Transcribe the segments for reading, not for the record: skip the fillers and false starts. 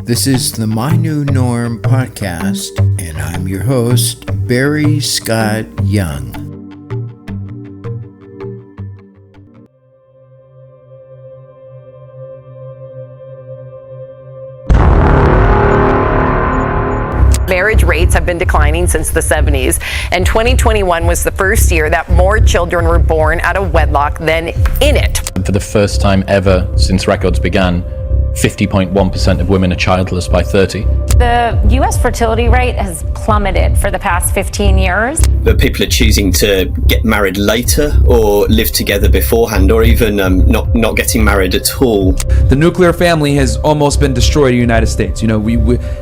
This is the My New Norm podcast, and I'm your host, Barry Scott Young. Marriage rates have been declining since the 70s, and 2021 was the first year that more children were born out of wedlock than in it. For the first time ever since records began, 50.1% of women are childless by 30. The U.S. fertility rate has plummeted for the past 15 years. But people are choosing to get married later or live together beforehand, or even not getting married at all. The nuclear family has almost been destroyed in the United States. You know,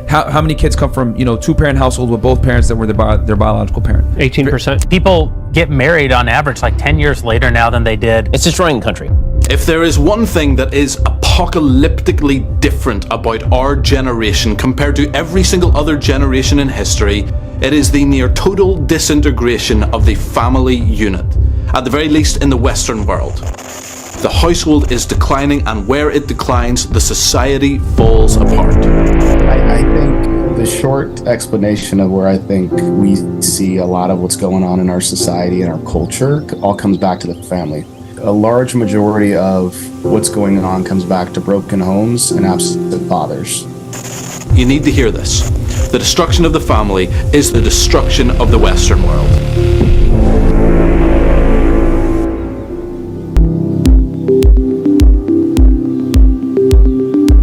how many kids come from, two-parent households with both parents that were their biological parent? 18%. People get married on average like 10 years later now than they did. It's destroying the country. If there is one thing that is apocalyptically different about our generation compared to every single other generation in history, it is the near total disintegration of the family unit, at the very least in the Western world. The household is declining, and where it declines, the society falls apart. I think the short explanation of where I think we see a lot of what's going on in our society and our culture all comes back to the family. A large majority of what's going on comes back to broken homes and absent fathers. You need to hear this. The destruction of the family is the destruction of the Western world.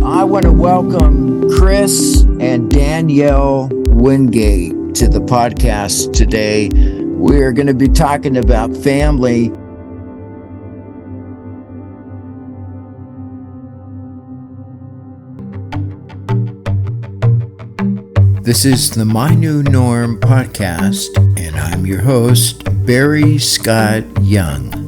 I want to welcome Chris and Danielle Wingate to the podcast today. We're going to be talking about family. This is the My New Norm podcast, and I'm your host, Barry Scott Young.